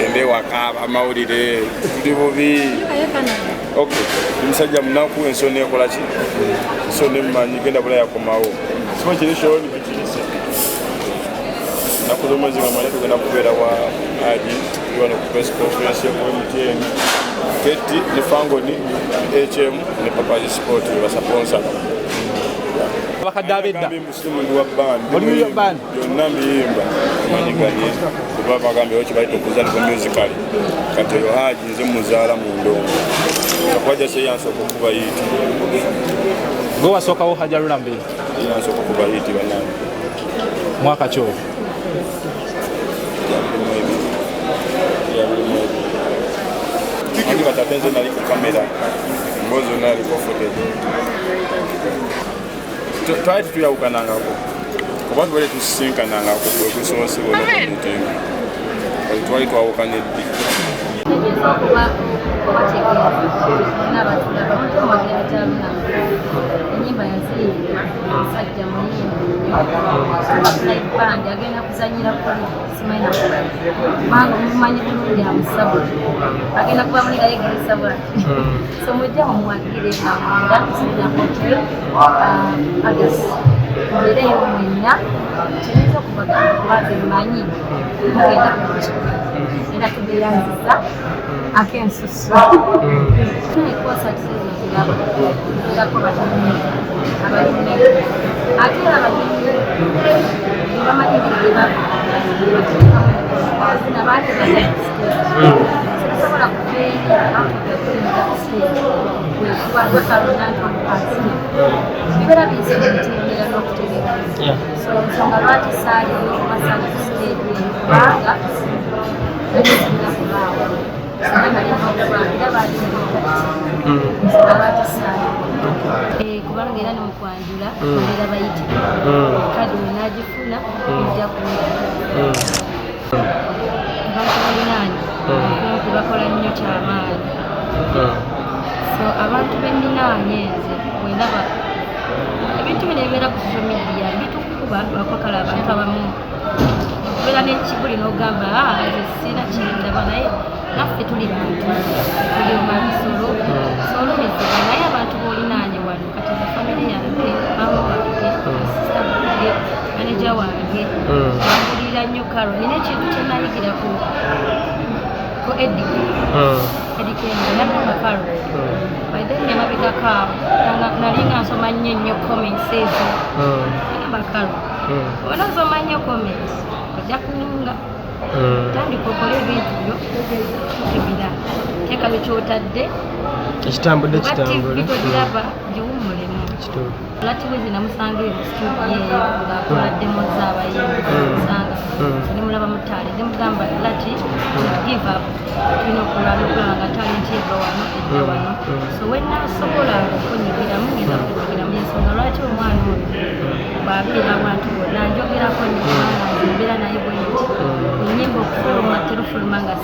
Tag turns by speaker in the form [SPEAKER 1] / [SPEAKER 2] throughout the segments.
[SPEAKER 1] Ende wakaba mawulire tuli bubi. Okay. Musajja munaku ensonga ekola ki? Ensonga mmanyi genda bula yakomawo. Sima kiri shoni bitirisa. Nakuzo mwezi nga mwana tugenda kubeera wa Haji tuliwano ku press conference ya MTN. Keti ne Fangoni HM ne Papazi Sport basaponsor.
[SPEAKER 2] Bakadabedda
[SPEAKER 1] muslimu ndi wa band
[SPEAKER 2] oli wa band
[SPEAKER 1] yonna miyimba manyiganye kuba bagambe oki baito kuzali ku musical kati yo Haji nze muzaala mu ndongo akwaja se yansoko kuba yiti
[SPEAKER 2] go wasoka wo Haji Lulambe
[SPEAKER 1] yansoko kuba yiti banani
[SPEAKER 2] mwaka cho
[SPEAKER 1] Kiki batatenze nali ku kamera mbozo nali ku footage try to yawukananga ko kuba tubale tusisinkananga ko kwekusonsibwa n'omutima kati twali twawukaneddi
[SPEAKER 3] enyimba yaziimba omusajja muyimbi band agenda kuzanyira kuli simaina kubanga omumanyi bulungi amusabu agenda kuba mulirayegeresa bwati so mujja mumuwagire amanda sina hotel agasi mbere yo mwenna kiyinza okubagamba kubaze mmanyi mugenda kuki era tubeeranziza akensusu tunekosa kisezo ziraba zirako batamini abalimi ate abalimi bamanyirire bazina baate basobola kubeera bibeera binsebitendera n'okutegeka so nsonga lwaki saaliyo kumasana kusiteedi kubanga nagesinga kubaawo kubanga era nomukwanjula era bayiti kadi wenagifuna ojja abantu balinaanyi bakola nnyo kyamaanyi so abantu bendinaanye nze wenaba ebintu bino ebibeera ku social media bitukuba lwakwakala abantu abamu okubeera n'ekibuli n'ogamba nze sina kindaba naye naffe tuli bantu tuli omansolo solumizibwa naye abantu boolinaanye wano kati ze famire yange maama wange sista wange maneja wange bambulira nnyo karo nina ekintu kyenayigira ku edikenge nagamba karo by then emabegako nali nga nsoma nnyo comments ezo nagamba karo obona nsoma nnyo comments ojja kununga tandika okola ebintu byo ebira teeka bekyotadde
[SPEAKER 2] ekitambudde kitambula
[SPEAKER 3] bitogiraba giwummulemu lati bwe zinamusanga eyo studio eyo ng'akola demo z'abayimbi musanga nemulaba mutaale nemugamba lati give up tulina okulwana okulaba nga talenti eva wano ejja wano so wenasobola okunyigiramu ngenda kunyigiramu ensonga lwaki omwana oyo bw'abeera abantu bonna njogerako nnyo kubanga nze mbeera naye bwenti enyimba okufuluma terufuluma nga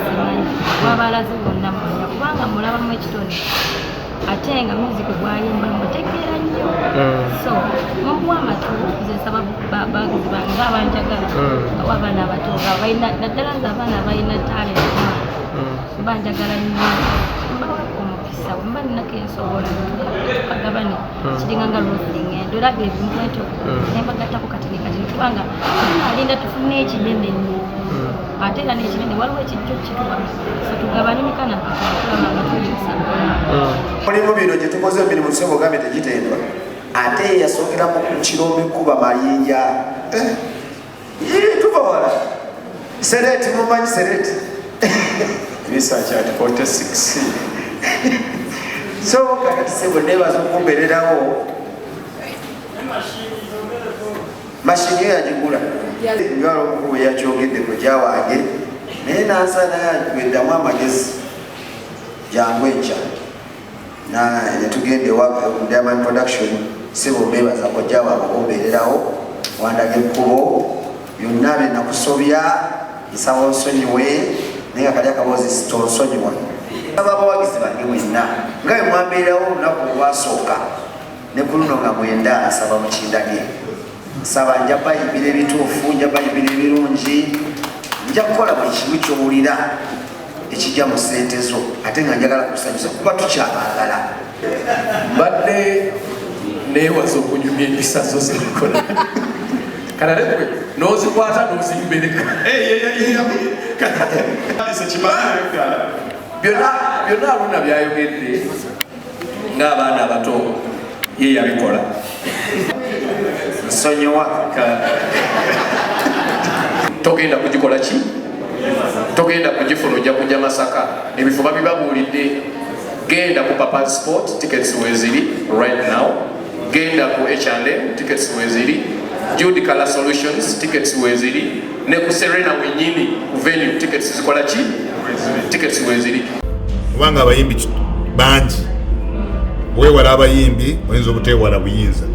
[SPEAKER 3] simanyi wabalaze bonna mumanya kubanga mulabamu ekitone ate nga music gwayimba mutegeera nnyo so mubuwa amatu nsaba bagizi bange ng'abanjagala awo abaana abato naddala nze abaana abalina talent banjagala nnyo omukisa wemba ninako ensobola bagabane kiringa nga lothing olaga ebintu nembagattako katini kubanga alinda tufune ekinene nnyo ate era n'ekinene waliwo ekijjo kituba so tugabane mikana tulaba nga tuyinza
[SPEAKER 4] mulimu bino gye tukoze emirimu tusebe ogambe tegitendwa ate yasookeramu ku kirombe kuba mayinja tuva wala sereti mumanyi sereti research at 46 so kakati sebo nebaza okumbererawo mashini yo yagigula njwala omukulu yakyogedde ku gyawange naye nansana weddamu amagezi jangu enkya netugende ewa Diamond Production sebo bebaza kojja wange okumbererawo wandage ekkubo byonna bye nakusobya nsaba onsonyiwe naye akali akaboozi tonsonyiwa abawagizi bange mwenna nga bwe mwambeerawo olunaku olwasooka ne ku luno nga mwenda nsaba mukindage nsaba nja bayimbira ebituufu nja bayimbira ebirungi nja kukola buli kimu kyowulira ekijja mu ssente zo ate nga njagala kusanyusa kuba tukyabaagala.
[SPEAKER 5] Mbadde neewaza okunyumya empisa zo zebikola kalalegwe n'ozikwata n'ozimbereka byonna Aruna byayogedde ng'abaana abato ye yabikola.
[SPEAKER 4] Nsonyiwa
[SPEAKER 5] togenda kugikola ki? Togenda kugifuna ojja kujja Masaka, ebifo babibabuulidde. Genda ku Papa Sport, tickets weziri right now. Genda ku H&M, tickets weziri. Jude Color Solutions, tickets weziri. Ne ku Serena wenyini ku venue, tickets zikola ki? Tickets weziri.
[SPEAKER 6] Kubanga abayimbi bangi weewala abayimbi oyinza obuteewala buyinza.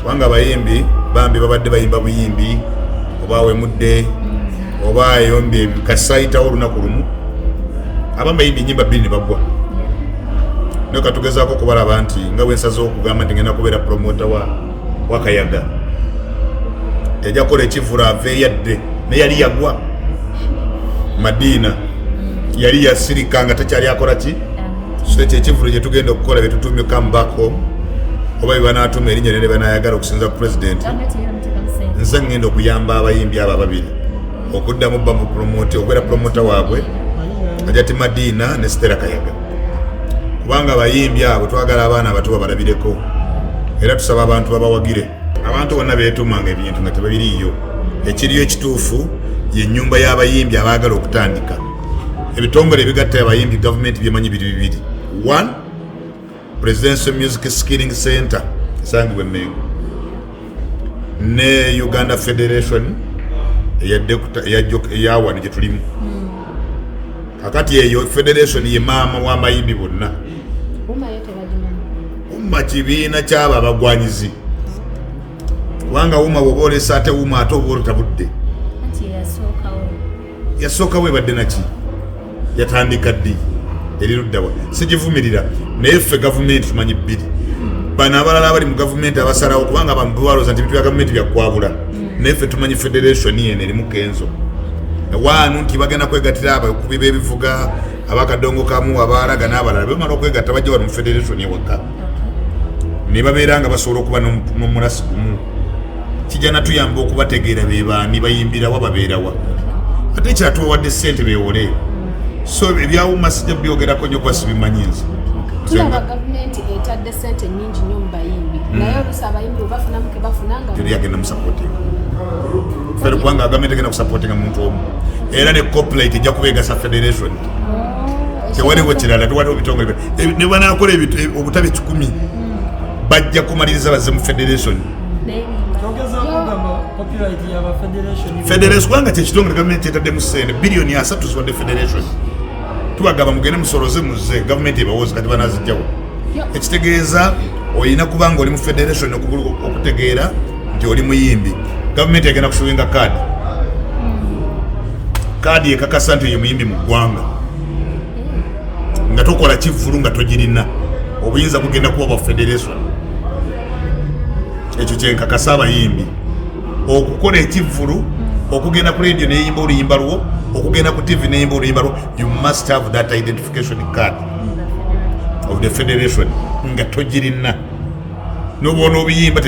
[SPEAKER 6] Kubanga abayimbi bambi babadde bayimba buyimbi oba wemudde oba ayombe kasayitawo olunaku lumu abamu bayimbi ennyimba bbiri ne baggwa. Naye katugezaako kubalaba nti nga bwensazeho okugamba nti ngenda kubeera promota wa Kayaga yajja kukola ekivulu ave yadde naye yali yagwa. Madiina yali yasirika nga takyali akola ki? So ekyo ekivulu gye tugenda okukola bye tutumye come back home oba bye banaatuma erinnya ne banayagala okusinza ku pulezidenti. Nze ngenda okuyamba abayimbi abo ababiri okuddamu bba mu promote okubeera promota waabwe Ajati Madiina ne Stella Kayaga. Kubanga abayimbi abo twagala abaana abato babalabireko era tusaba abantu babawagire. Abantu bonna beetumanga ebintu nga tebabiriiyo. Ekiriyo ekituufu ye nnyumba y'abayimbi abaagala okutandika. Ebitongole ebigatta abayimbi gavumenti byemanyi bibiri. 1 Presidential Music Skilling Center esangibwa Mengo ne Uganda Federation eyawano gye tulimu. Kakati eyo Federation ye maama w'amayimbi bonna. Umma kibiina ky'abo abagwanyizi. Kubanga Umma bw'oba olesa ate Umma ate oba otabudde. Yasookawo ebadde naki? Yatandika ddi? Eri luddawa? Sigivumirira. Naye ffe gavumenti tumanyi bbiri. Bano abalala abali mu gavumenti abasalawo kubanga bambiwaloza nti bintu bya gavumenti byakwabula. Naye ffe tumanyi Federation yeno erimu Kenzo. Waanu nti bagenda kwegattira abakubi b'ebivuga abakadongo kamu abaalaga n'abalala bamala okwegatta bajja wano mu Federation ewaka. Ne babeera nga basobola okuba n'omulasi gumu. Kijja natuyamba okubategeera be baani bayimbirawa babeerawa. Ate kyatubawadde ssente beewole. So ebyawuma sijja byogerako nnyo kuba sibimanyi nze.
[SPEAKER 7] Tulaba gavumenti etadde ssente nnyingi nnyo mu bayimbi. Naye oluusi abayimbi obafunamu ke bafunanga.
[SPEAKER 6] Tuli agenda mu supporting. Fere kubanga gavumenti egenda ku supporting omuntu omu. Era ne corporate ejja kubeegasa Federation. Tewaliwo kirala, tewaliwo bitongole. Ne banaakola obutabi 10 bajja kumaliriza bazze mu Federation. Federation kubanga kyekitongole gavumenti etadde mu ssente biliyoni 3 ziwadde Federation. Tubagamba mugende musoloze muzze gavumenti ebawozi kati banazijjawo. Ekitegeeza olina kubanga oli mu Federation okutegeera nti oli muyimbi. Gavumenti egenda kusuwinga kaadi. Kaadi ekakasa nti oyo muyimbi mu ggwanga. Nga tokola kivulu nga togirina. Obuyinza kugenda kuba bwa Federation. Ekyo kyenkakasa abayimbi. Okukola ekivulu, okugenda ku radio neyimba oluyimba lwo, okugenda ku TV neyimba oluyimba lwo, you must have that identification card of the Federation nga togirina. N'obona obuyimba